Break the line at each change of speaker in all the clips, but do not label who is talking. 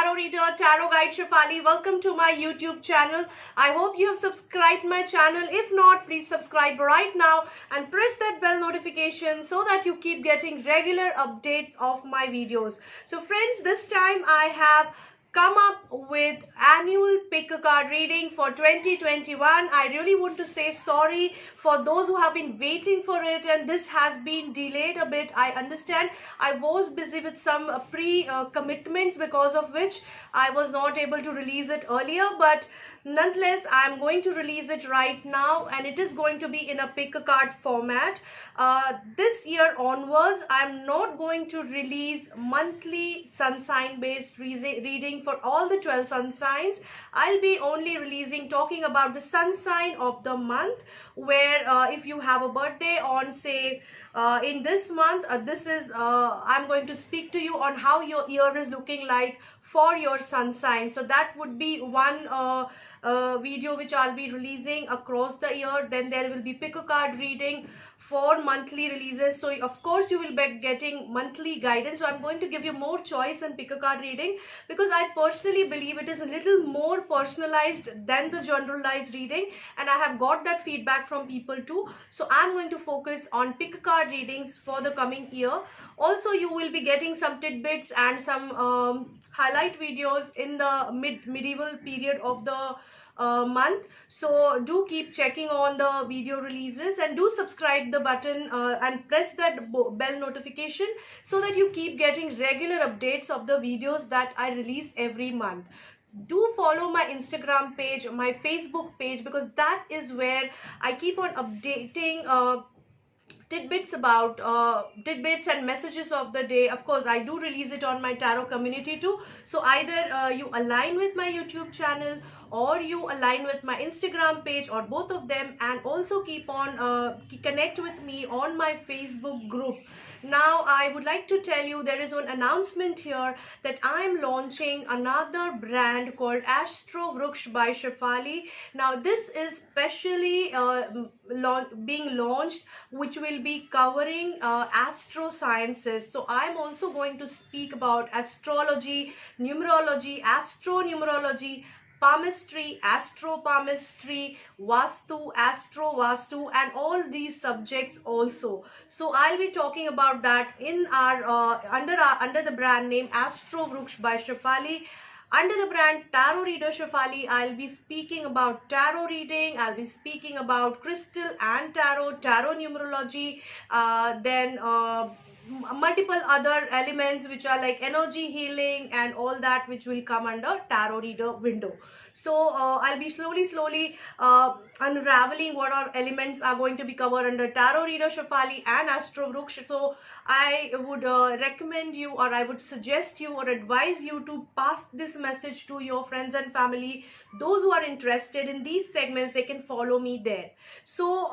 tarot reader, tarot guide Shefali. Welcome to my YouTube channel. I hope you have subscribed my channel. If not, please subscribe right now and press that bell notification so that you keep getting regular updates of my videos. So friends, this time I have come up with annual pick a card reading for 2021. I really want to say sorry for those who have been waiting for it, and this has been delayed a bit. I understand I was busy with some pre-commitments because of which I was not able to release it earlier, but nonetheless I'm going to release it right now, and it is going to be in a pick a card format. This year onwards I'm not going to release monthly sun sign based reading for all the 12 sun signs. I'll be only releasing talking about the sun sign of the month, where if you have a birthday on say in this month, I'm going to speak to you on how your year is looking like for your sun sign. So that would be one video which I'll be releasing across the year. Then there will be pick a card reading for monthly releases. So of course you will be getting monthly guidance. So I'm going to give you more choice and pick a card reading because I personally believe it is a little more personalized than the generalized reading, and I have got that feedback from people too. So I'm going to focus on pick a card readings for the coming year. Also, you will be getting some tidbits and some highlight videos in the medieval period of the month. So do keep checking on the video releases, and do subscribe the button and press that bell notification so that you keep getting regular updates of the videos that I release every month. Do follow my Instagram page, my Facebook page, because that is where I keep on updating tidbits about tidbits and messages of the day. Of course I do release it on my tarot community too, so either you align with my YouTube channel or you align with my Instagram page, or both of them, and also keep on connect with me on my Facebook group. Now I would like to tell you there is an announcement here that I am launching another brand called Astro Vruksh by Shefali. Now this is specially being launched, which will be covering astro sciences. So I'm also going to speak about astrology, numerology, astronumerology, palmistry, astropalmistry, vastu, astro vastu, and all these subjects also. So I'll be talking about that in our under the brand name Astro Vruksh by Shefali. Under the brand Tarot Reader Shefali, I'll be speaking about tarot reading, I'll be speaking about crystal and tarot numerology, then multiple other elements which are like energy healing and all that, which will come under tarot reader window. So I'll be slowly unraveling what our elements are going to be covered under Tarot Reader Shefali and Astro Vruksh. So I would recommend you, or I would suggest you or advise you to pass this message to your friends and family. Those who are interested in these segments, they can follow me there. So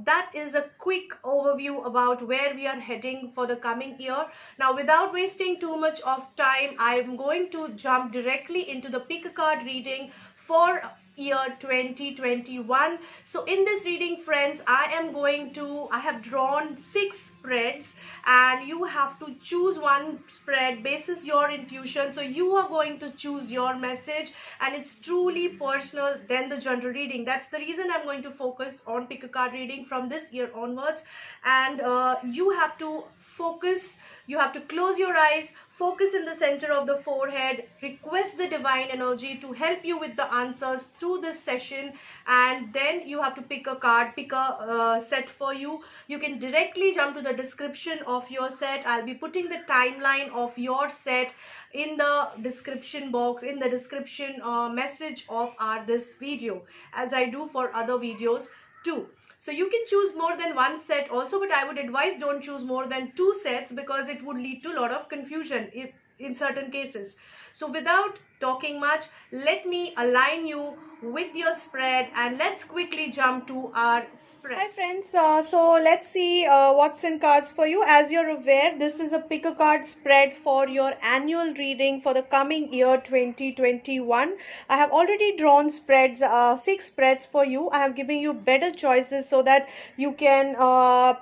that is a quick overview about where we are heading for the coming year. Now without wasting too much of time, I'm going to jump directly into the pick a card reading for year 2021. So in this reading, friends, I have drawn 6 spreads, and you have to choose one spread basis your intuition. So you are going to choose your message, and it's truly personal than the general reading. That's the reason I'm going to focus on pick a card reading from this year onwards. And you have to focus, you have to close your eyes, focus in the center of the forehead, request the divine energy to help you with the answers through this session, and then you have to pick a card, pick a set for you. You can directly jump to the description of your set. I'll be putting the timeline of your set in the description box, in the description message of this video, as I do for other videos too. So you can choose more than one set also, but I would advise don't choose more than 2 sets because it would lead to a lot of confusion in certain cases. So without talking much, let me align you with your spread, and let's quickly jump to our spread. Hi friends, so let's see what's in cards for you. As you're aware, this is a pick a card spread for your annual reading for the coming year 2021. I have already drawn spreads, 6 spreads for you. I have given you better choices so that you can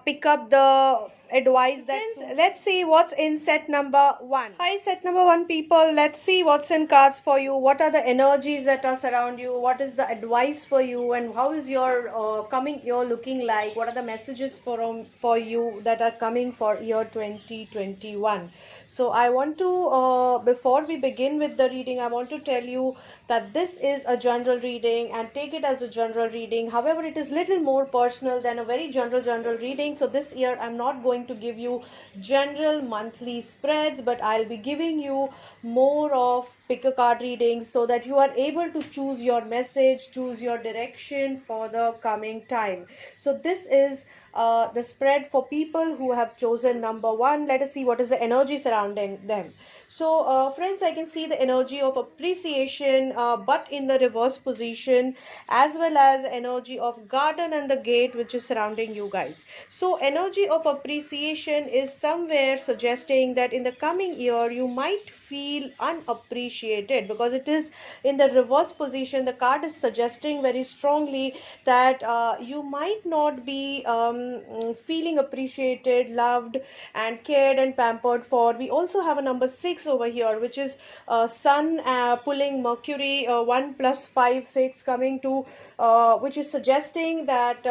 pick up the advice that let's see what's in set number 1. Hi set number 1 people, let's see what's in cards for you. What are the energies that are surround you? What is the advice for you, and how is your coming year looking like? What are the messages for you that are coming for year 2021? So I want to before we begin with the reading, I want to tell you that this is a general reading, and take it as a general reading. However, it is little more personal than a very general reading. So this year I'm not going to give you general monthly spreads, but I'll be giving you more of pick a card readings so that you are able to choose your message, choose your direction for the coming time. So this is the spread for people who have chosen number 1. Let us see what is the energy surrounding them. So friends, I can see the energy of appreciation, but in the reverse position, as well as energy of garden and the gate, which is surrounding you guys. So energy of appreciation is somewhere suggesting that in the coming year you might feel unappreciated, because it is in the reverse position. The card is suggesting very strongly that you might not be feeling appreciated, loved and cared and pampered for. We also have a number 6 over here, which is sun pulling Mercury, 1 plus 5 6 coming to which is suggesting that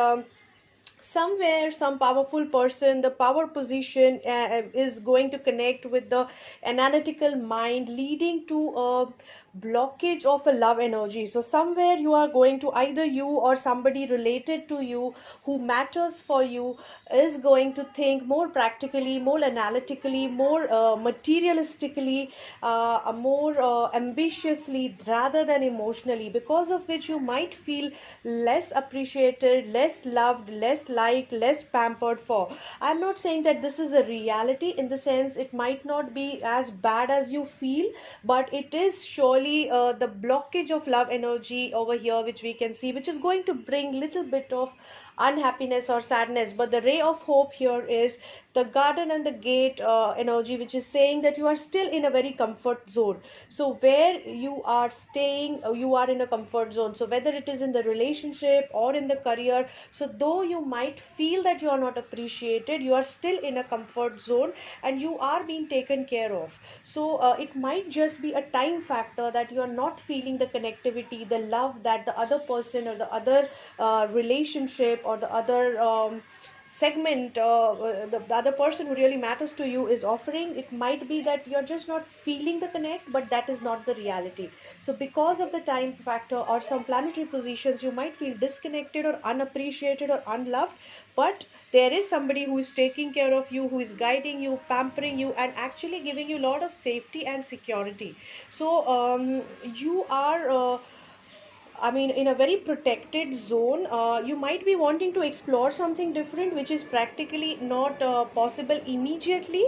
somewhere some powerful person, the power position is going to connect with the analytical mind, leading to a blockage of a love energy. So somewhere you are going to, either you or somebody related to you who matters for you is going to think more practically, more analytically, more materialistically, more ambitiously rather than emotionally, because of which you might feel less appreciated, less loved, less liked, less pampered for. I'm not saying that this is a reality, in the sense it might not be as bad as you feel, but it is surely the blockage of love energy over here, which we can see, which is going to bring little bit of unhappiness or sadness. But the ray of hope here is the garden and the gate energy, which is saying that you are still in a very comfort zone. So where you are staying, you are in a comfort zone. So whether it is in the relationship or in the career, so though you might feel that you are not appreciated, you are still in a comfort zone and you are being taken care of. So it might just be a time factor that you are not feeling the connectivity, the love that the other person or the other relationship or the other segment, the other person who really matters to you is offering. It might be that you're just not feeling the connect, but that is not the reality. So because of the time factor or some planetary positions, you might feel disconnected or unappreciated or unloved, but there is somebody who is taking care of you, who is guiding you, pampering you, and actually giving you a lot of safety and security. So you are I mean, in a very protected zone. You might be wanting to explore something different, which is practically not possible immediately,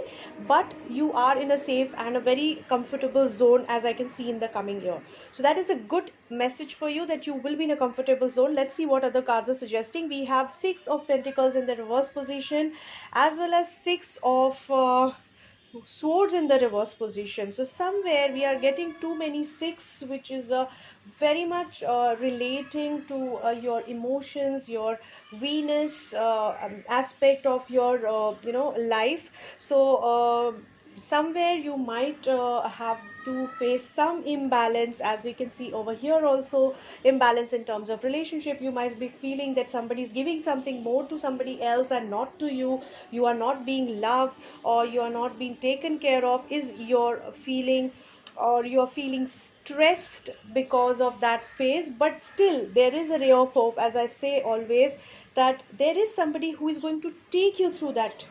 but you are in a safe and a very comfortable zone, as I can see in the coming year. So that is a good message for you, that you will be in a comfortable zone. Let's see what other cards are suggesting. We have 6 of Pentacles in the reverse position, as well as 6 of swords in the reverse position. So somewhere we are getting too many 6, which is very much relating to your emotions, your Venus aspect of your life. So somewhere you might have to face some imbalance, as you can see over here. Also imbalance in terms of relationship. You might be feeling that somebody is giving something more to somebody else and not to you. You are not being loved, or you are not being taken care of, is your feeling, or you're feeling stressed because of that phase. But still there is a ray of hope, as I say always, that there is somebody who is going to take you through that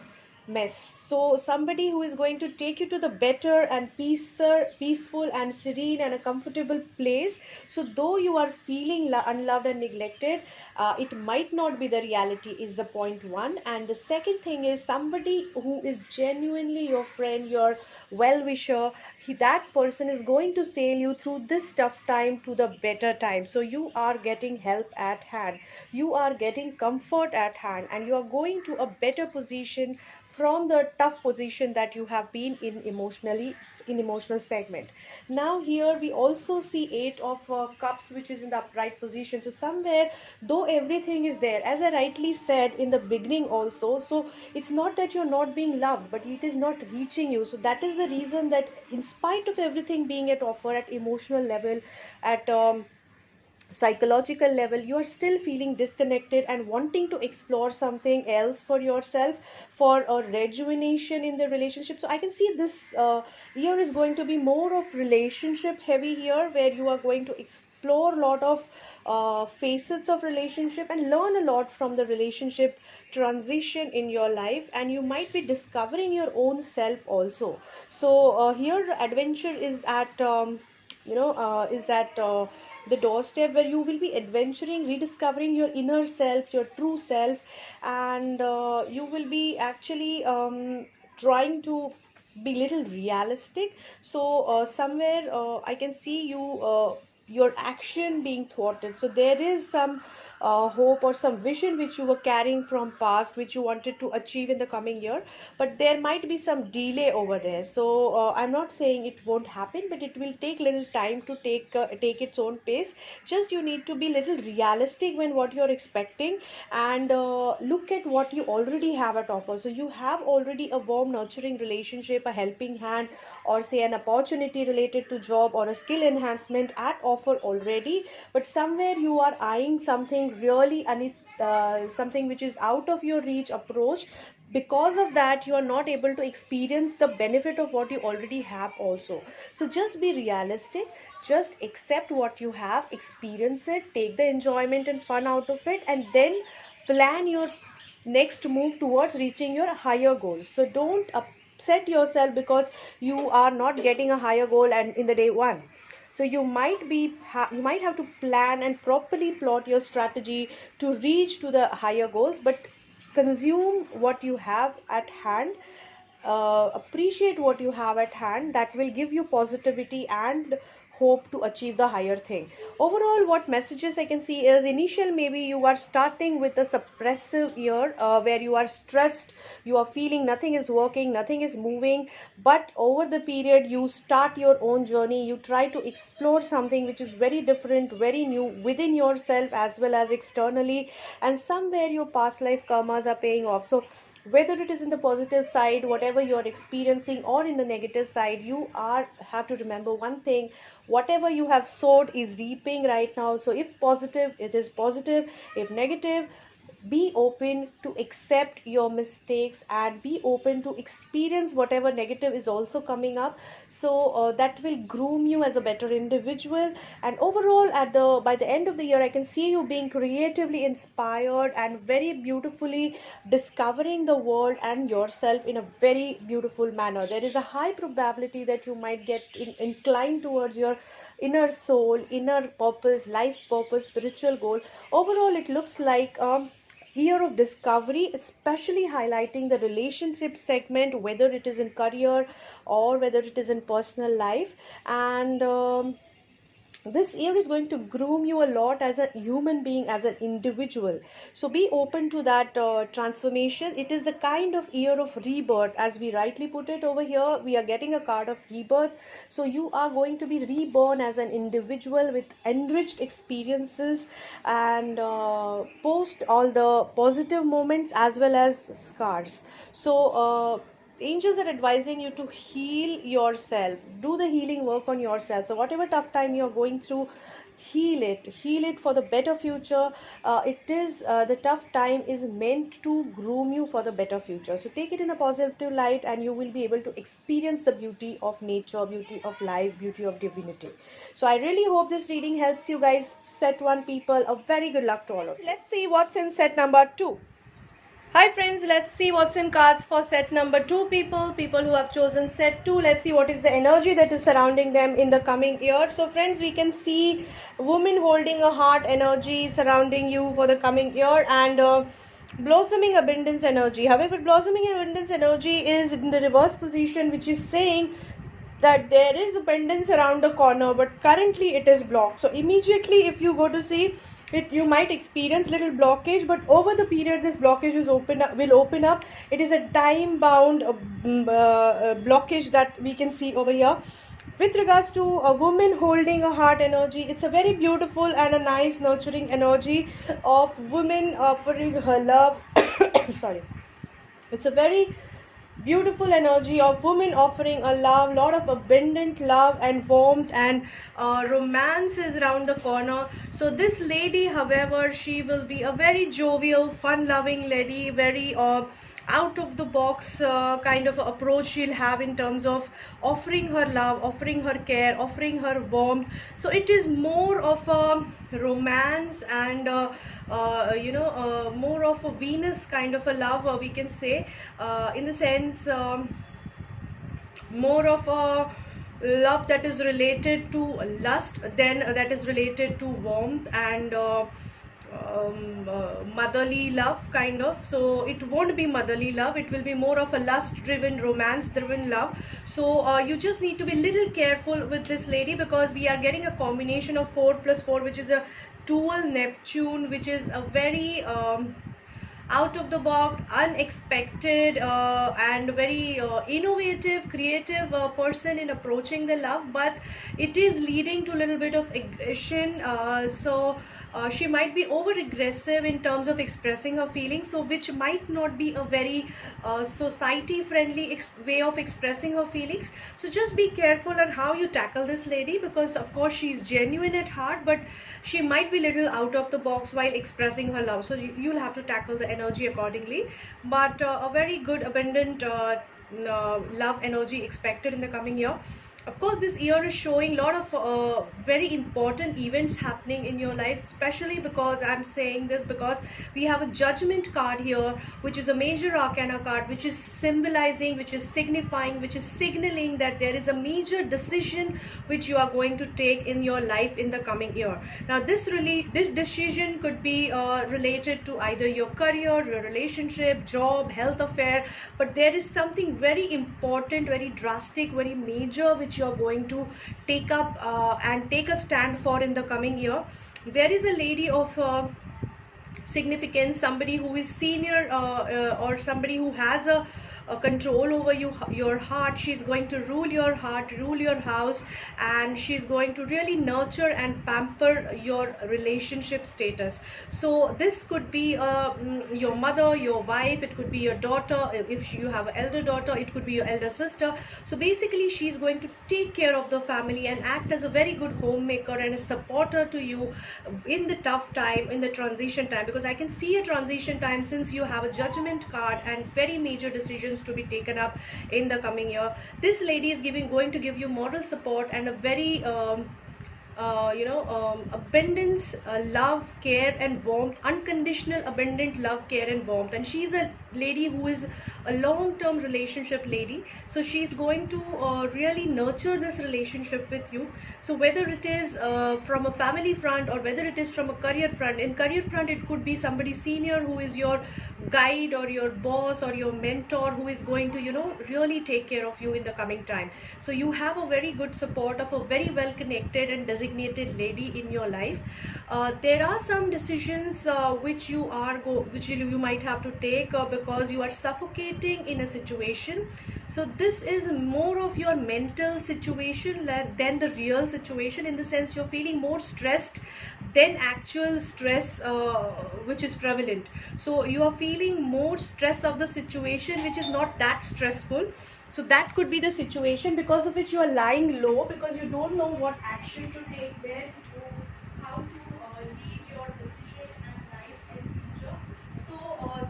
mess. So somebody who is going to take you to the better and peaceful and serene and a comfortable place. So though you are feeling unloved and neglected, it might not be the reality, is the point one. And the second thing is somebody who is genuinely your friend, your well-wisher. That person is going to sail you through this tough time to the better time. So you are getting help at hand, you are getting comfort at hand, and you are going to a better position from the tough position that you have been in emotionally, in emotional segment. Now here we also see eight of cups, which is in the upright position. So somewhere, though everything is there, as I rightly said in the beginning also, so it's not that you're not being loved, but it is not reaching you. So that is the reason that in spite of everything being at offer at emotional level, at psychological level, you are still feeling disconnected and wanting to explore something else for yourself, for a rejuvenation in the relationship. So I can see this year is going to be more of relationship heavy here, where you are going to explore a lot of facets of relationship and learn a lot from the relationship transition in your life, and you might be discovering your own self also. So here the adventure is at is at the doorstep, where you will be adventuring, rediscovering your inner self, your true self, and you will be actually trying to be little realistic. So somewhere I can see you your action being thwarted. So there is some hope or some vision which you were carrying from past, which you wanted to achieve in the coming year, but there might be some delay over there. So I'm not saying it won't happen, but it will take little time to take its own pace. Just you need to be little realistic when what you're expecting, and look at what you already have at offer. So you have already a warm nurturing relationship, a helping hand, or say an opportunity related to job or a skill enhancement at offer already, but somewhere you are eyeing something really, and something which is out of your reach approach. Because of that, you are not able to experience the benefit of what you already have also. So just be realistic, just accept what you have, experience it, take the enjoyment and fun out of it, and then plan your next move towards reaching your higher goals. So don't upset yourself because you are not getting a higher goal and in the day one. So you might you might have to plan and properly plot your strategy to reach to the higher goals, but consume what you have at hand, appreciate what you have at hand. That will give you positivity and hope to achieve the higher thing. Overall, what messages I can see is, initial maybe you are starting with a suppressive year, where you are stressed, you are feeling nothing is working, nothing is moving. But over the period, you start your own journey, you try to explore something which is very different, very new within yourself as well as externally, and somewhere your past life karmas are paying off. So whether it is in the positive side, whatever you are experiencing, or in the negative side, you are have to remember one thing: whatever you have sowed is reaping right now. So if positive, it is positive; if negative, be open to accept your mistakes and be open to experience whatever negative is also coming up. So that will groom you as a better individual. And overall, at the by the end of the year, I can see you being creatively inspired and very beautifully discovering the world and yourself in a very beautiful manner. There is a high probability that you might get inclined towards your inner soul, inner purpose, life purpose, spiritual goal. Overall, it looks like year of discovery, especially highlighting the relationship segment, whether it is in career or whether it is in personal life. And this year is going to groom you a lot as a human being, as an individual. So be open to that transformation. It is a kind of year of rebirth, as we rightly put it over here. We are getting a card of rebirth. So you are going to be reborn as an individual with enriched experiences, and post all the positive moments as well as scars. So angels are advising you to heal yourself, do the healing work on yourself. So whatever tough time you're going through, heal it for the better future. It is the tough time is meant to groom you for the better future. So take it in a positive light, and you will be able to experience the beauty of nature, beauty of life, beauty of divinity. So I really hope this reading helps you guys. Set one, people, a very good luck to all of you. Let's see what's in set number 2. Hi friends, let's see what's in cards for set number 2 people who have chosen set 2. Let's see what is the energy that is surrounding them in the coming year. So friends, we can see woman holding a heart energy surrounding you for the coming year, and blossoming abundance energy. However, blossoming abundance energy is in the reverse position, which is saying that there is abundance around the corner, but currently it is blocked. So immediately if you go to see it, you might experience little blockage, but over the period this blockage will open up. It is a time bound blockage that we can see over here. With regards to a woman holding a heart energy, it's a very beautiful and a nice nurturing energy of women offering her love. Sorry, it's a very beautiful energy of women offering a love, lot of abundant love and warmth, and romance is around the corner. So this lady, however, she will be a very jovial, fun loving lady, very out of the box kind of approach she'll have in terms of offering her love, offering her care, offering her warmth. So it is more of a romance and more of a Venus kind of a love, we can say, in the sense, more of a love that is related to lust, then that is related to warmth and motherly love kind of. So it won't be motherly love, it will be more of a lust driven, romance driven love. So you just need to be little careful with this lady, because we are getting a combination of 4 plus 4, which is a dual Neptune, which is a very out of the box, unexpected, and very innovative, creative person in approaching the love, but it is leading to a little bit of aggression. She might be over aggressive in terms of expressing her feelings, so which might not be a very society friendly way of expressing her feelings. So just be careful on how you tackle this lady, because of course she's genuine at heart, but she might be little out of the box while expressing her love. So you'll have to tackle the energy accordingly, but a very good abundant love energy expected in the coming year. Of course, this year is showing a lot of very important events happening in your life, especially because I'm saying this because we have a judgment card here, which is a major arcana card, which is symbolizing, which is signifying, which is signaling that there is a major decision which you are going to take in your life in the coming year. Now this decision could be related to either your career, your relationship, job, health affair, but there is something very important, very drastic, very major, which you're going to take up and take a stand for in the coming year. There is a lady of significance, somebody who is senior, or somebody who has a control over your heart. She's going to rule your heart, rule your house, and she's going to really nurture and pamper your relationship status. So this could be your mother, your wife, it could be your daughter. If you have an elder daughter, it could be your elder sister. So basically she's going to take care of the family and act as a very good homemaker and a supporter to you in the tough time, in the transition time, because I can see a transition time since you have a judgment card and very major decisions to be taken up in the coming year. This lady is going to give you moral support and a very abundance, love, care and warmth, unconditional abundant love, care and warmth. And she's a lady who is a long-term relationship lady, so she's going to really nurture this relationship with you. So whether it is from a family front or whether it is from a career front, in career front it could be somebody senior who is your guide or your boss or your mentor, who is going to really take care of you in the coming time. So you have a very good support of a very well connected and designated lady in your life. There are some decisions which you might have to take because you are suffocating in a situation. So this is more of your mental situation than the real situation, in the sense you're feeling more stressed than actual stress which is prevalent. So you are feeling more stress of the situation which is not that stressful. So that could be the situation because of which you are lying low, because you don't know what action to take, where to go, how to lead your decision and life in future. So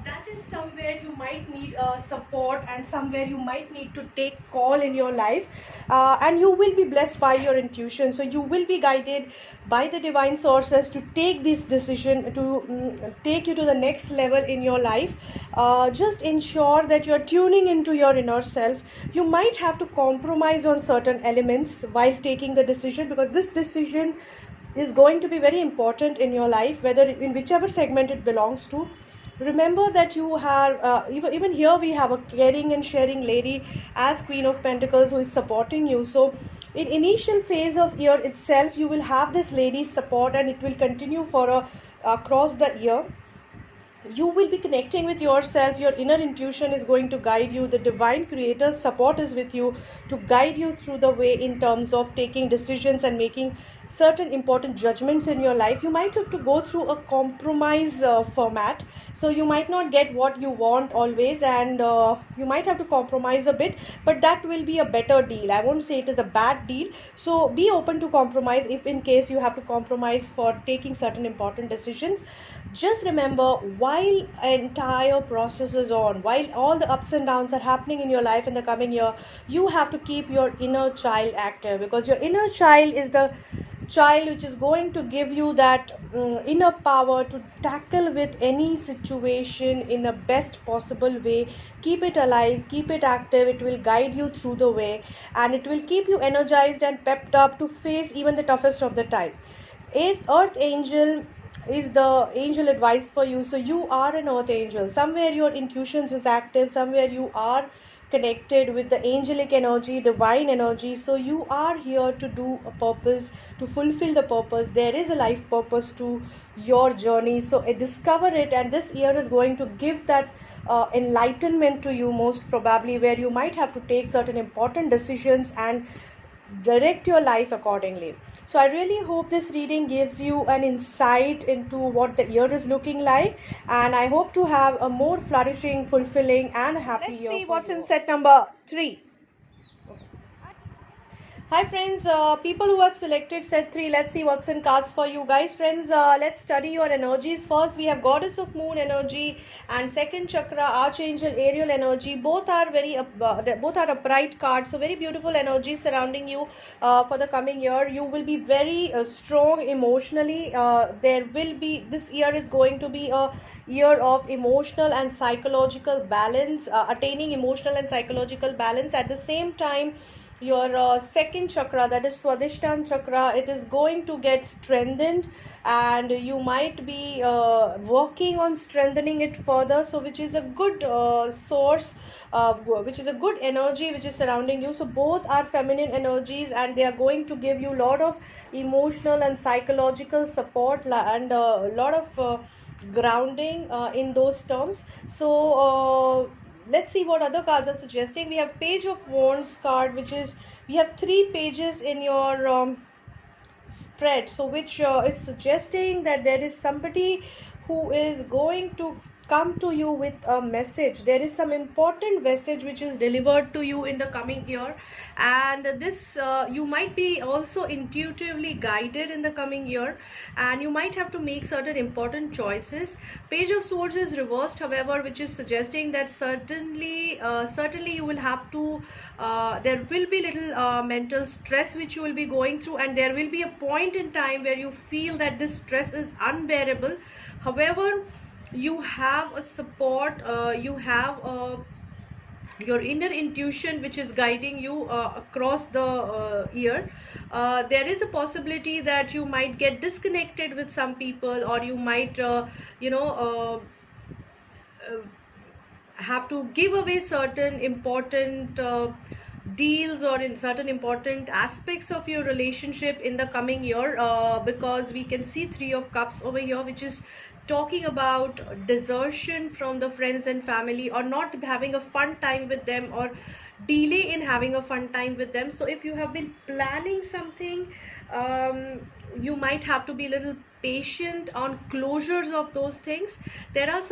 that is somewhere you might need support, and somewhere you might need to take call in your life, and you will be blessed by your intuition. So you will be guided by the divine sources to take this decision to take you to the next level in your life. Just ensure that you're tuning into your inner self. You might have to compromise on certain elements while taking the decision, because this decision is going to be very important in your life, whether in whichever segment it belongs to. Remember that you have even here we have a caring and sharing lady as Queen of Pentacles who is supporting you. So in initial phase of year itself, you will have this lady's support, and it will continue for across the year. You will be connecting with yourself. Your inner intuition is going to guide you. The divine creator's support is with you to guide you through the way in terms of taking decisions and making certain important judgments in your life. You might have to go through a compromise format, so you might not get what you want always, and you might have to compromise a bit, but that will be a better deal. I won't say it is a bad deal. So be open to compromise if in case you have to compromise for taking certain important decisions. Just remember, while entire process is on, while all the ups and downs are happening in your life in the coming year, you have to keep your inner child active, because your inner child is the child which is going to give you that inner power to tackle with any situation in a best possible way. Keep it alive, keep it active. It will guide you through the way, and it will keep you energized and pepped up to face even the toughest of the time. Earth angel is the angel advice for you. So you are an earth angel. Somewhere your intuitions is active, somewhere you are connected with the angelic energy, divine energy. So you are here to do a purpose, to fulfill the purpose. There is a life purpose to your journey. So discover it, and this year is going to give that enlightenment to you, most probably, where you might have to take certain important decisions and direct your life accordingly. So I really hope this reading gives you an insight into what the year is looking like, and I hope to have a more flourishing, fulfilling and happy year. Let's see what's in set number 3. Hi friends, people who have selected set 3, let's see what's in cards for you guys. Friends, let's study your energies. First we have Goddess of Moon energy and second chakra Archangel Ariel energy. Both are both are upright cards, so very beautiful energy surrounding you for the coming year. You will be very strong emotionally. This year is going to be a year of emotional and psychological balance, attaining emotional and psychological balance. At the same time, your second chakra, that is Swadhisthana chakra, it is going to get strengthened, and you might be working on strengthening it further. So which is a good source, which is a good energy which is surrounding you. So both are feminine energies, and they are going to give you a lot of emotional and psychological support, and a lot of grounding in those terms. So let's see what other cards are suggesting. We have Page of Wands card, which is, we have 3 pages in your spread, so which is suggesting that there is somebody who is going to come to you with a message. There is some important message which is delivered to you in the coming year, and this you might be also intuitively guided in the coming year, and you might have to make certain important choices. Page of Swords is reversed, however, which is suggesting that certainly you will have to there will be little mental stress which you will be going through, and there will be a point in time where you feel that this stress is unbearable. However, you have a support, you have your inner intuition which is guiding you across the year. There is a possibility that you might get disconnected with some people, or you might have to give away certain important deals, or in certain important aspects of your relationship in the coming year, because we can see 3 of Cups over here, which is talking about desertion from the friends and family, or not having a fun time with them, or delay in having a fun time with them. So if you have been planning something you might have to be a little patient on closures of those things. There is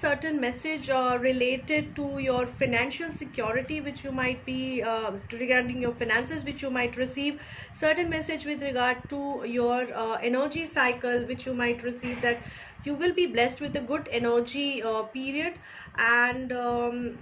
certain message related to your financial security which you might be regarding your finances which you might receive, certain message with regard to your energy cycle which you might receive, that you will be blessed with a good energy period and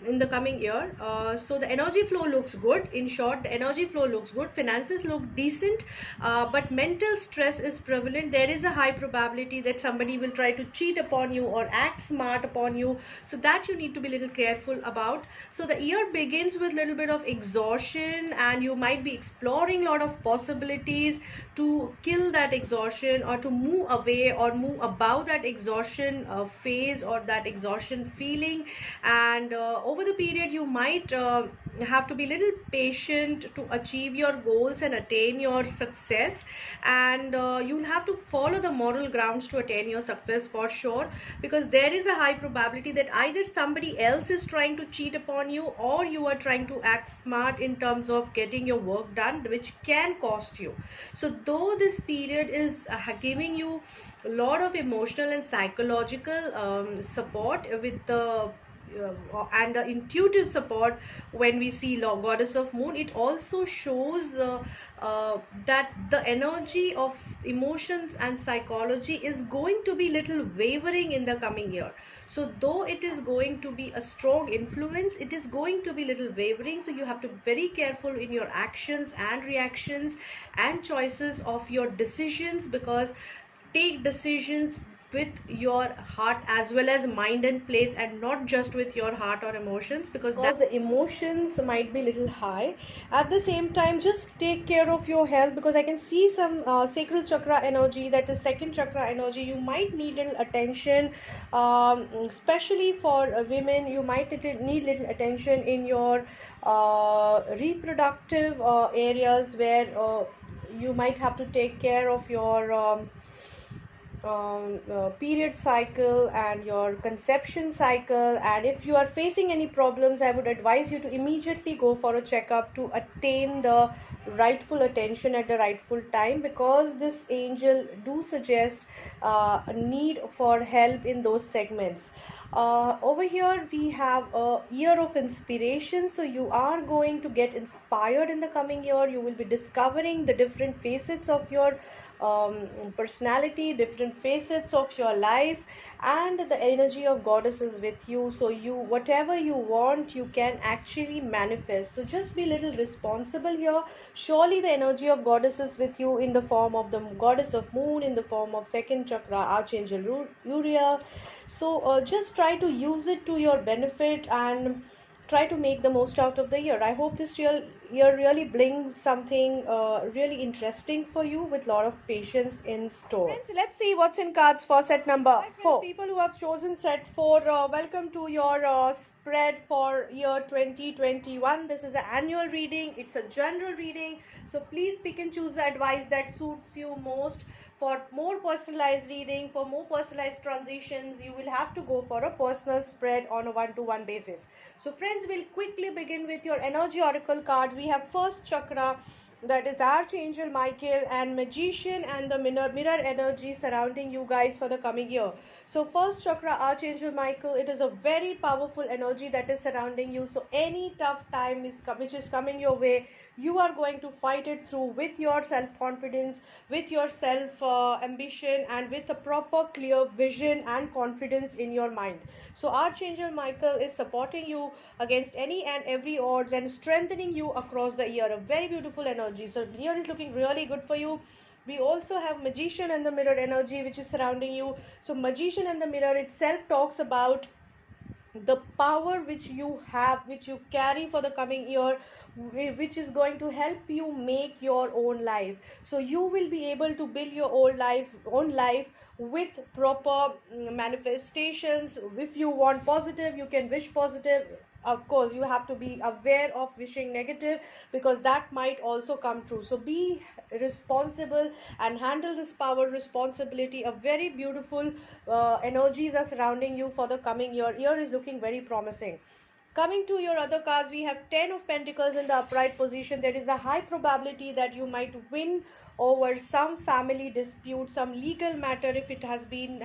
in the coming year. So the energy flow looks good. In short, the energy flow looks good, finances look decent, but mental stress is prevalent. There is a high probability that somebody will try to cheat upon you or act smart upon you, so that you need to be a little careful about. So the year begins with a little bit of exhaustion, and you might be exploring a lot of possibilities to kill that exhaustion or to move away or move above that exhaustion phase or that exhaustion feeling. And over the period you might have to be a little patient to achieve your goals and attain your success, and you'll have to follow the moral grounds to attain your success for sure, because there is a high probability that either somebody else is trying to cheat upon you or you are trying to act smart in terms of getting your work done, which can cost you. So though this period is giving you a lot of emotional and psychological support with the and the intuitive support, when we see goddess of moon, it also shows that the energy of emotions and psychology is going to be little wavering in the coming year. So though it is going to be a strong influence, it is going to be little wavering. So you have to be very careful in your actions and reactions and choices of your decisions, because take decisions with your heart as well as mind and place, and not just with your heart or emotions, because the emotions might be little high. At the same time, just take care of your health, because I can see some sacral chakra energy, that is second chakra energy. You might need little attention, especially for women. You might need little attention in your reproductive areas, where you might have to take care of your period cycle and your conception cycle. And if you are facing any problems, I would advise you to immediately go for a checkup to attain the rightful attention at the rightful time, because this angel do suggest a need for help in those segments. Over here we have a year of inspiration, so you are going to get inspired in the coming year. You will be discovering the different facets of your personality, different facets of your life, and the energy of goddess is with you. So you, whatever you want, you can actually manifest. So just be a little responsible here. Surely the energy of goddess is with you in the form of the goddess of moon, in the form of second chakra archangel Uriel. So just try to use it to your benefit and try to make the most out of the year. I hope this year really brings something really interesting for you, with a lot of patience in store. Friends, let's see what's in cards for set number 4. People who have chosen set 4, welcome to your spread for year 2021. This is an annual reading. It's a general reading. So please pick and choose the advice that suits you most. For more personalized reading, for more personalized transitions, you will have to go for a personal spread on a one-to-one basis. So friends, we'll quickly begin with your energy oracle cards. We have first chakra, that is Archangel Michael, and Magician, and the mirror energy surrounding you guys for the coming year. So first chakra, Archangel Michael, it is a very powerful energy that is surrounding you. So any tough time which is coming your way, you are going to fight it through with your self-confidence, with your self-ambition, and with a proper clear vision and confidence in your mind. So Archangel Michael is supporting you against any and every odds and strengthening you across the year. A very beautiful energy. So the year is looking really good for you. We also have Magician and the mirror energy which is surrounding you. So Magician and the mirror itself talks about the power which you have, which you carry for the coming year, which is going to help you make your own life. So you will be able to build your own life with proper manifestations. If you want positive, you can wish positive. Of course, you have to be aware of wishing negative, because that might also come true. So be responsible and handle this power responsibility. A very beautiful energies are surrounding you for the coming year. Year is looking very promising. Coming to your other cards, we have 10 of Pentacles in the upright position. There is a high probability that you might win over some family dispute, some legal matter. If it has been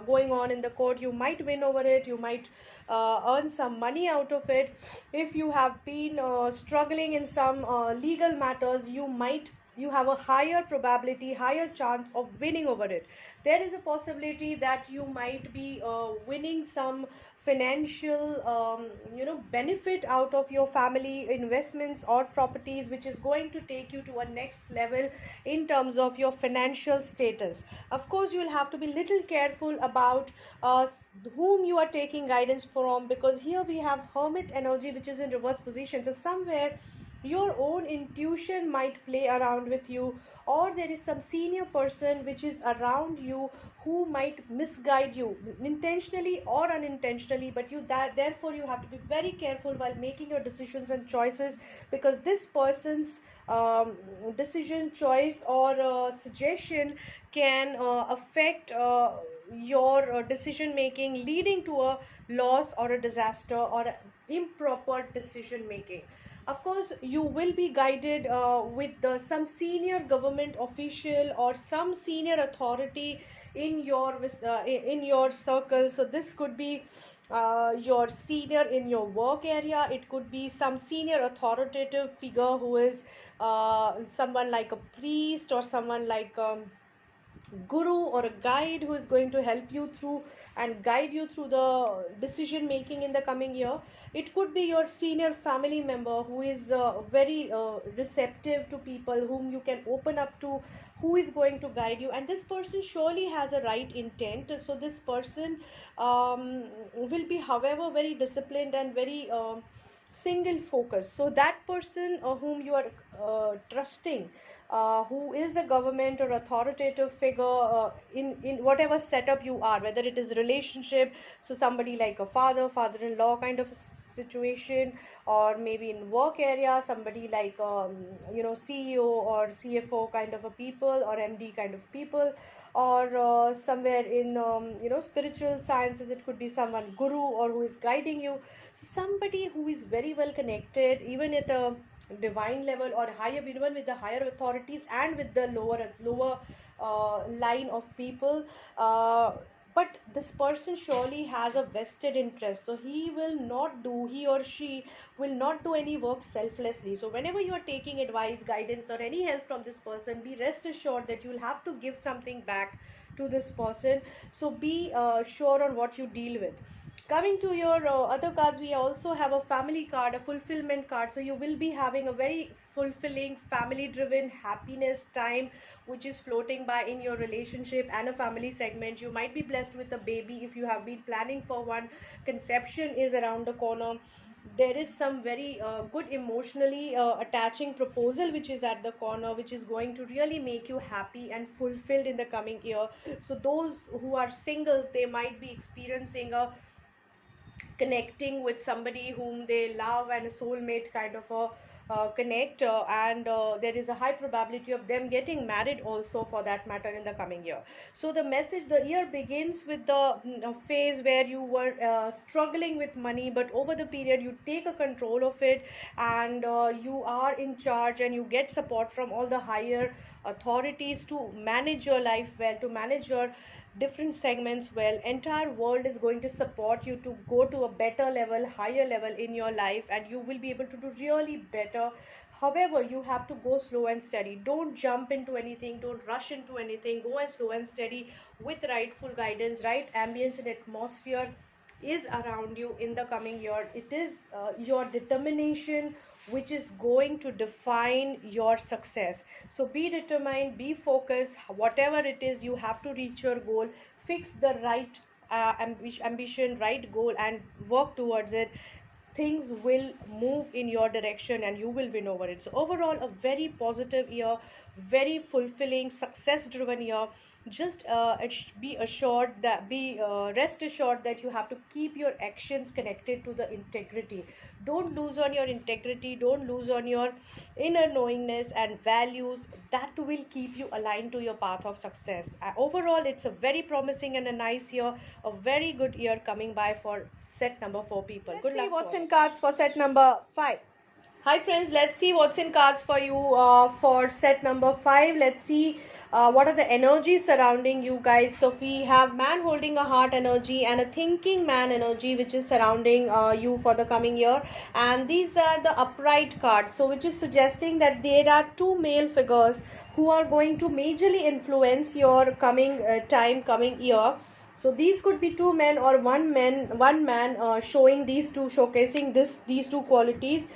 going on in the court, you might win over it. You might earn some money out of it. If you have been struggling in some legal matters, you have a higher probability, higher chance of winning over it. There is a possibility that you might be winning some financial benefit out of your family investments or properties, which is going to take you to a next level in terms of your financial status. Of course, you will have to be little careful about whom you are taking guidance from, because here we have Hermit energy, which is in reverse position. So somewhere your own intuition might play around with you, or there is some senior person which is around you who might misguide you intentionally or unintentionally. But therefore you have to be very careful while making your decisions and choices, because this person's decision, choice, or suggestion can affect your decision making, leading to a loss or a disaster or improper decision making. Of course, you will be guided with some senior government official or some senior authority in your circle. So this could be your senior in your work area. It could be some senior authoritative figure who is someone like a priest, or someone like guru or a guide who is going to help you through and guide you through the decision making in the coming year. It could be your senior family member who is very receptive to people, whom you can open up to, who is going to guide you, and this person surely has a right intent. So this person will be, however, very disciplined and very single focus. So that person whom you are trusting, who is a government or authoritative figure in whatever setup you are, whether it is relationship, so somebody like a father-in-law kind of situation, or maybe in work area somebody like CEO or CFO kind of a people, or MD kind of people, or somewhere in spiritual sciences, it could be someone guru or who is guiding you. So somebody who is very well connected, even at a divine level or higher, even with the higher authorities and with the lower line of people. But this person surely has a vested interest, so he or she will not do any work selflessly. So whenever you are taking advice, guidance, or any help from this person, be rest assured that you'll have to give something back to this person. So be sure on what you deal with. Coming to your other cards, we also have a family card, a fulfillment card. So you will be having a very fulfilling, family driven happiness time, which is floating by in your relationship and a family segment. You might be blessed with a baby if you have been planning for one. Conception is around the corner. There is some very good emotionally attaching proposal which is at the corner, which is going to really make you happy and fulfilled in the coming year. So those who are singles, they might be experiencing a connecting with somebody whom they love, and a soulmate kind of a connect, and there is a high probability of them getting married also, for that matter, in the coming year. So the year begins with the phase where you were struggling with money, but over the period you take a control of it, and you are in charge, and you get support from all the higher authorities to manage your life well, to manage your different segments well. Entire world is going to support you to go to a better level, higher level in your life, and you will be able to do really better. However, you have to go slow and steady. Don't jump into anything, don't rush into anything. Go and slow and steady with rightful guidance. Right ambience and atmosphere is around you in the coming year. It is your determination which is going to define your success. So be determined, be focused. Whatever it is, you have to reach your goal. Fix the right ambition, right goal, and work towards it. Things will move in your direction and you will win over it. So overall, a very positive year, very fulfilling, success driven year. just be assured that rest assured that you have to keep your actions connected to the integrity. Don't lose on your integrity, don't lose on your inner knowingness and values. That will keep you aligned to your path of success. Overall, it's a very promising and a nice year, a very good year coming by for set number 4 people. Good luck. What's in cards for set number 5? Hi friends, let's see what's in cards for you for set number 5. Let's see what are the energies surrounding you guys. So we have man holding a heart energy and a thinking man energy which is surrounding you for the coming year. And these are the upright cards. So which is suggesting that there are two male figures who are going to majorly influence your coming coming year. So these could be two men or one man showing these two, showcasing these two qualities.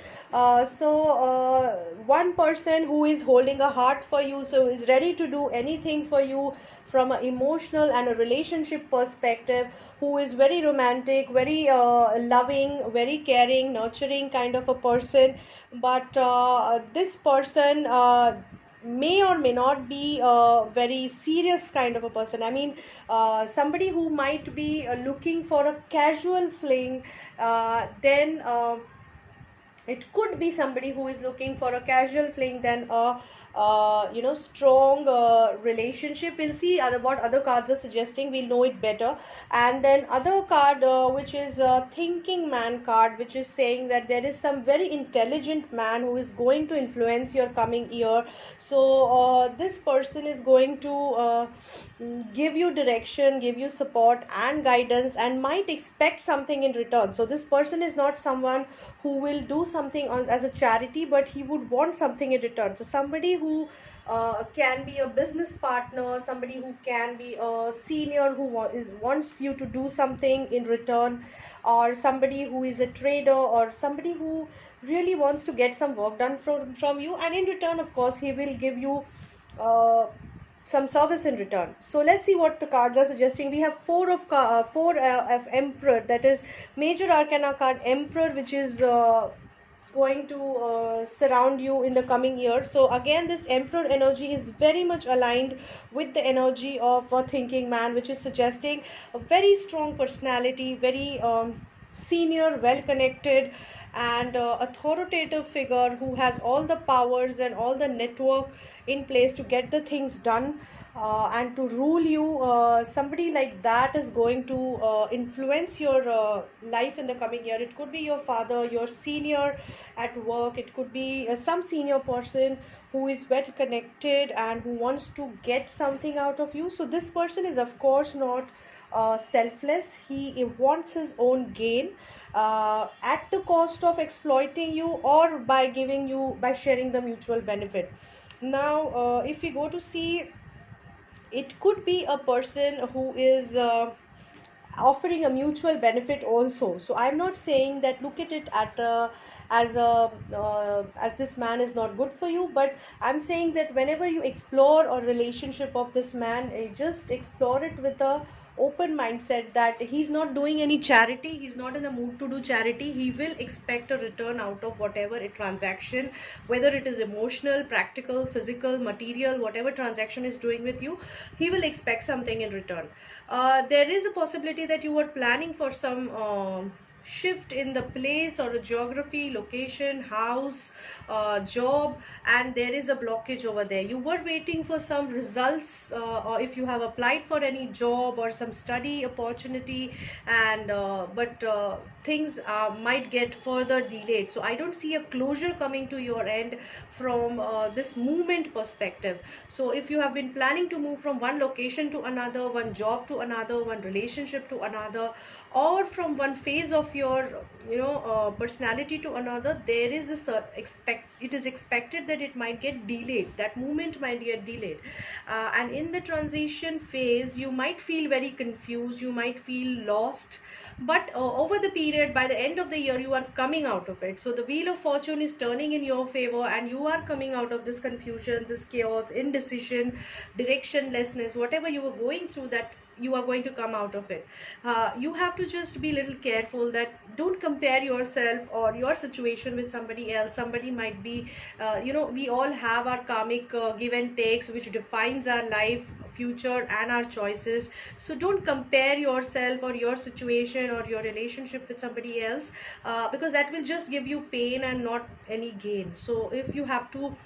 One person who is holding a heart for you, so is ready to do anything for you from an emotional and a relationship perspective, who is very romantic, very loving, very caring, nurturing kind of a person. But this person may or may not be a very serious kind of a person. I mean, somebody who might be looking for a casual fling, then it could be somebody who is looking for a casual fling than a strong relationship. We'll see what other cards are suggesting, we'll know it better. And then other card which is a thinking man card, which is saying that there is some very intelligent man who is going to influence your coming year. So this person is going to give you direction, give you support and guidance, and might expect something in return. So this person is not someone who will do something as a charity, but he would want something in return. So somebody who can be a business partner, somebody who can be a senior who wants you to do something in return, or somebody who is a trader, or somebody who really wants to get some work done from you, and in return, of course, he will give you some service in return. So let's see what the cards are suggesting. We have four of Emperor, that is major arcana card Emperor, which is going to surround you in the coming year. So again, this Emperor energy is very much aligned with the energy of a thinking man, which is suggesting a very strong personality, very senior, well connected and authoritative figure who has all the powers and all the network in place to get the things done and to rule you. Somebody like that is going to influence your life in the coming year. It could be your father, your senior at work. It could be some senior person who is well connected and who wants to get something out of you. So this person is of course not selfless. He wants his own gain at the cost of exploiting you, or by sharing the mutual benefit. Now if we go to see, it could be a person who is offering a mutual benefit also. So I'm not saying that look at it as this man is not good for you, but I'm saying that whenever you explore a relationship of this man, just explore it with a open mindset that he's not doing any charity, he's not in the mood to do charity. He will expect a return out of whatever a transaction, whether it is emotional, practical, physical, material, whatever transaction is doing with you, he will expect something in return. There is a possibility that you were planning for some shift in the place or a geography, location, house, job, and there is a blockage over there. You were waiting for some results, or if you have applied for any job or some study opportunity, and but things might get further delayed. So I don't see a closure coming to your end from this movement perspective. So if you have been planning to move from one location to another, one job to another, one relationship to another, or from one phase of your personality to another, there is this it is expected that it might get delayed, that movement might get delayed, and in the transition phase you might feel very confused, you might feel lost, but over the period, by the end of the year, you are coming out of it. So the wheel of fortune is turning in your favor, and you are coming out of this confusion, this chaos, indecision, directionlessness, whatever you were going through, that you are going to come out of it. You have to just be a little careful that don't compare yourself or your situation with somebody else. Somebody might be we all have our karmic give and takes, which defines our life future and our choices. So don't compare yourself or your situation or your relationship with somebody else, because that will just give you pain and not any gain. So if you have to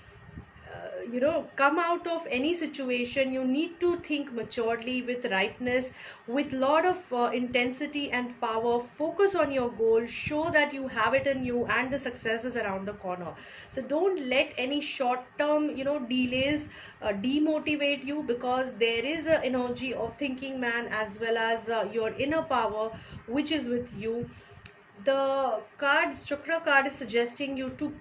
come out of any situation, you need to think maturely, with rightness, with lot of intensity and power. Focus on your goal, show that you have it in you, and the success is around the corner. So don't let any short term delays demotivate you, because there is a energy of thinking man as well as your inner power which is with you. The cards chakra card is suggesting you to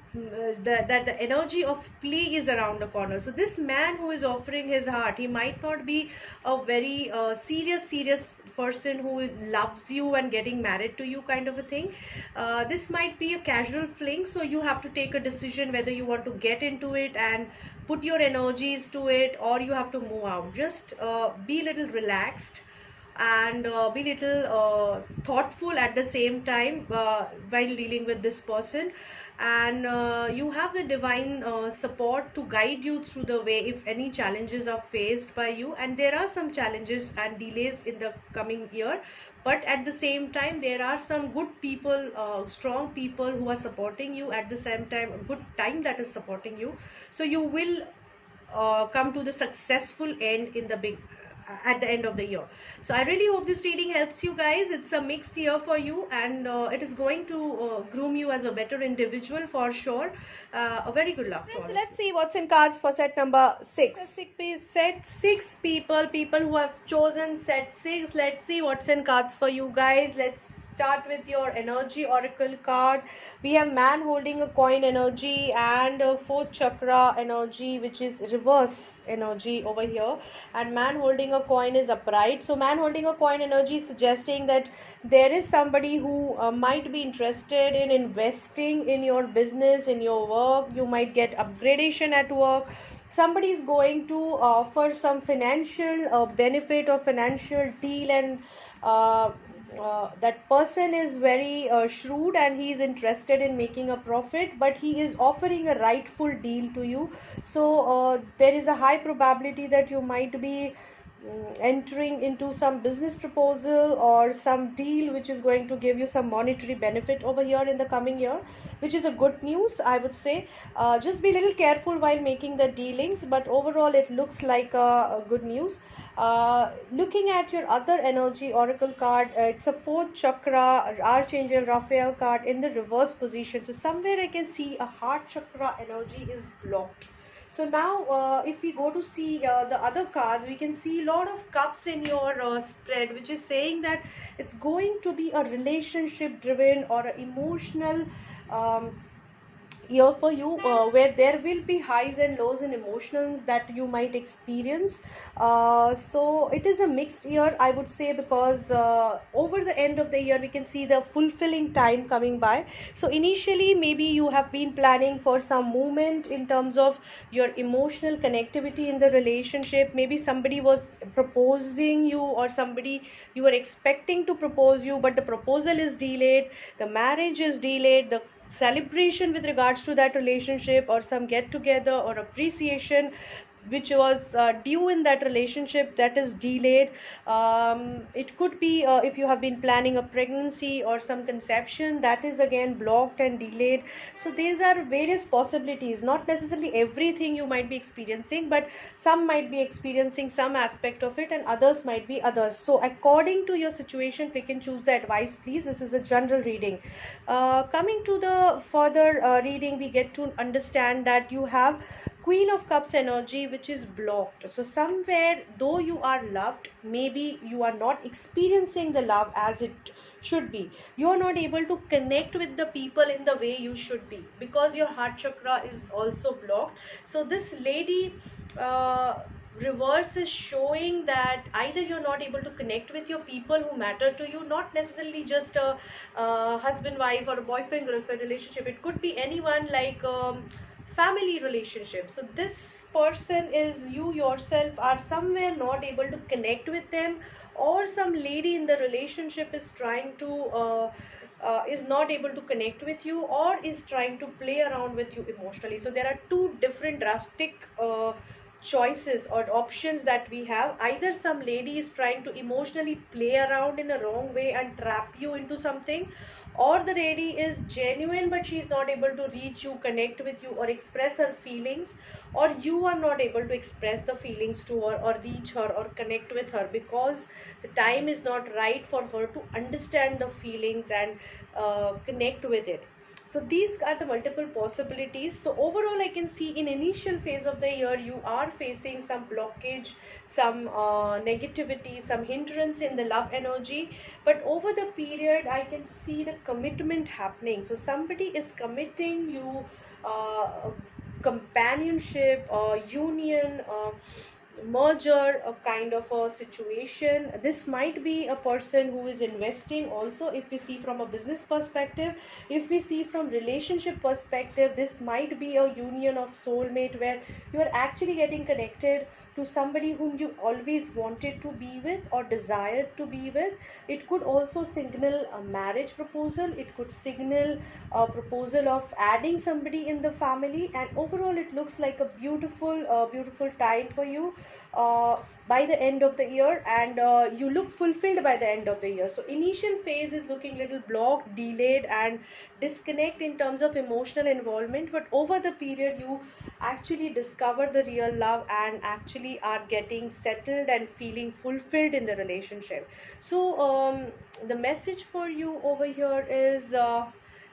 that the energy of play is around the corner. So this man who is offering his heart, he might not be a very serious person who loves you and getting married to you kind of a thing. This might be a casual fling, so you have to take a decision whether you want to get into it and put your energies to it, or you have to move out. Just be a little relaxed and be little thoughtful at the same time while dealing with this person. And you have the divine support to guide you through the way if any challenges are faced by you. And there are some challenges and delays in the coming year, but at the same time there are some good people, strong people who are supporting you at the same time, a good time that is supporting you. So you will come to the successful end in the big at the end of the year. So I really hope this reading helps you guys. It's a mixed year for you, and it is going to groom you as a better individual for sure. A very good luck to all. So let's see what's in cards for set number 6. Set 6 people who have chosen set 6. Let's see what's in cards for you guys. Let's start with your energy oracle card. We have man holding a coin energy and fourth chakra energy, which is reverse energy over here, and man holding a coin is upright. So man holding a coin energy is suggesting that there is somebody who might be interested in investing in your business, in your work. You might get upgradation at work. Somebody is going to offer some financial benefit or financial deal, and that person is very shrewd and he is interested in making a profit, but he is offering a rightful deal to you. So there is a high probability that you might be entering into some business proposal or some deal which is going to give you some monetary benefit over here in the coming year, which is a good news, I would say. Just be a little careful while making the dealings, but overall it looks like a good news. Looking at your other energy oracle card, it's a fourth chakra archangel Raphael card in the reverse position. So somewhere I can see a heart chakra energy is blocked. So now if we go to see the other cards, we can see a lot of cups in your spread, which is saying that it's going to be a relationship driven or an emotional year for you, where there will be highs and lows and emotions that you might experience. So it is a mixed year, I would say, because over the end of the year we can see the fulfilling time coming by. So initially maybe you have been planning for some movement in terms of your emotional connectivity in the relationship. Maybe somebody was proposing you, or somebody you were expecting to propose you, but the proposal is delayed, the marriage is delayed, the celebration with regards to that relationship or some get together or appreciation which was due in that relationship, that is delayed. It could be if you have been planning a pregnancy or some conception, that is again blocked and delayed. So these are various possibilities, not necessarily everything you might be experiencing, but some might be experiencing some aspect of it and others might be others. So according to your situation, pick and choose the advice, please. This is a general reading. Coming to the further reading, we get to understand that you have Queen of Cups energy, which is blocked. So somewhere, though you are loved, maybe you are not experiencing the love as it should be. You are not able to connect with the people in the way you should be, because your heart chakra is also blocked. So this lady reverse is showing that either you're not able to connect with your people who matter to you, not necessarily just a husband wife or a boyfriend girlfriend relationship. It could be anyone, like family relationship. So this person is, you yourself are somewhere not able to connect with them, or some lady in the relationship is trying to is not able to connect with you, or is trying to play around with you emotionally. So there are two different drastic choices or options that we have. Either some lady is trying to emotionally play around in a wrong way and trap you into something, or the lady is genuine but she is not able to reach you, connect with you, or express her feelings, or you are not able to express the feelings to her or reach her or connect with her because the time is not right for her to understand the feelings and connect with it. So these are the multiple possibilities. So overall, I can see in initial phase of the year you are facing some blockage, some negativity, some hindrance in the love energy. But over the period, I can see the commitment happening. So somebody is committing you companionship, union, merger, a kind of a situation. This might be a person who is investing also, if we see from a business perspective. If we see from relationship perspective, this might be a union of soulmate where you are actually getting connected to somebody whom you always wanted to be with or desired to be with. It could also signal a marriage proposal, it could signal a proposal of adding somebody in the family, and overall it looks like a beautiful time for you by the end of the year, and you look fulfilled by the end of the year. So initial phase is looking little blocked, delayed, and disconnect in terms of emotional involvement, but over the period you actually discover the real love and actually are getting settled and feeling fulfilled in the relationship. So the message for you over here is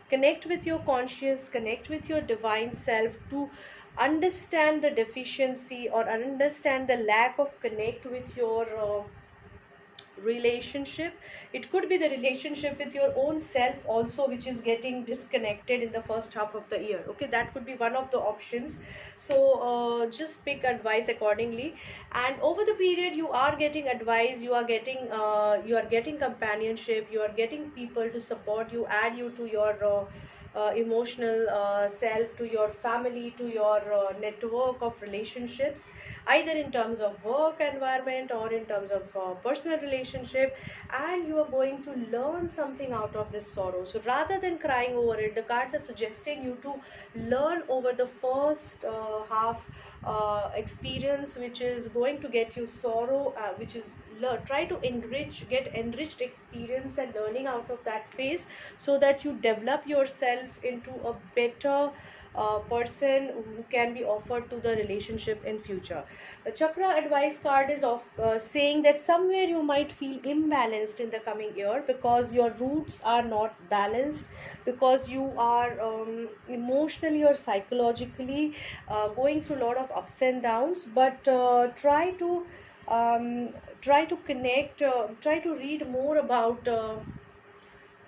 connect with your conscious, connect with your divine self to understand the deficiency or understand the lack of connect with your relationship. It could be the relationship with your own self also, which is getting disconnected in the first half of the year. Okay, that could be one of the options. So just pick advice accordingly. And over the period you are getting advice, you are getting companionship, you are getting people to support you, add you to your emotional self, to your family, to your network of relationships, either in terms of work environment or in terms of personal relationship. And you are going to learn something out of this sorrow. So rather than crying over it, the cards are suggesting you to learn over the first half experience, which is going to get you sorrow, which is try to get enriched experience and learning out of that phase, so that you develop yourself into a better person who can be offered to the relationship in future. The chakra advice card is of saying that somewhere you might feel imbalanced in the coming year because your roots are not balanced, because you are emotionally or psychologically going through a lot of ups and downs. But um, try to connect, try to read more about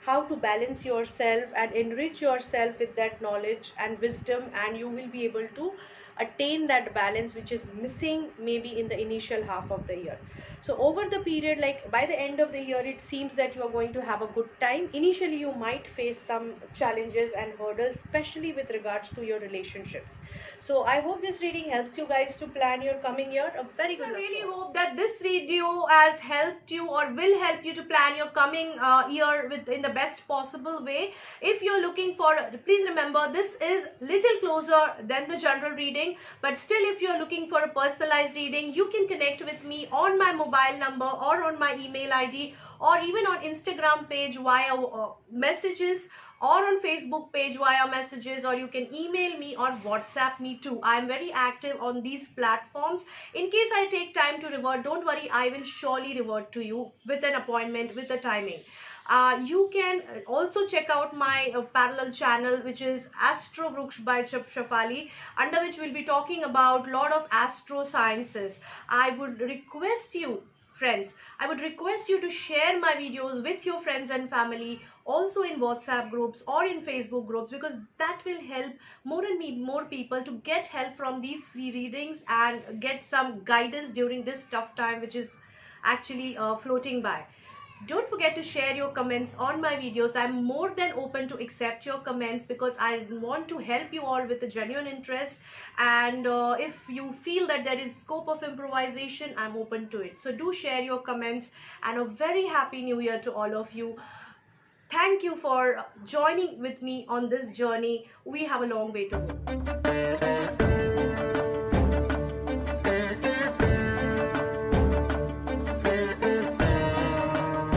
how to balance yourself and enrich yourself with that knowledge and wisdom, and you will be able to attain that balance which is missing maybe in the initial half of the year. So over the period, like by the end of the year, it seems that you are going to have a good time. Initially you might face some challenges and hurdles, especially with regards to your relationships. So I hope this reading helps you guys to plan your coming year. A very good. I really hope that this video has helped you or will help you to plan your coming year in the best possible way. If you're looking for, please remember, this is little closer than the general reading, but still if you're looking for a personalized reading, you can connect with me on my mobile number or on my email ID, or even on Instagram page via messages, or on Facebook page via messages, or you can email me or WhatsApp me too. I am very active on these platforms. In case I take time to revert, don't worry, I will surely revert to you with an appointment, with a timing. You can also check out my parallel channel, which is Astro Vruksh by Shafali, under which we'll be talking about a lot of astro sciences. I would request you, friends, I would request you to share my videos with your friends and family, also in WhatsApp groups or in Facebook groups, because that will help more people to get help from these free readings and get some guidance during this tough time which is actually floating by. Don't forget to share your comments on my videos. I'm more than open to accept your comments because I want to help you all with a genuine interest. And if you feel that there is scope of improvisation, I'm open to it. So do share your comments, and a very happy new year to all of you. Thank you for joining with me on this journey. We have a long way to go.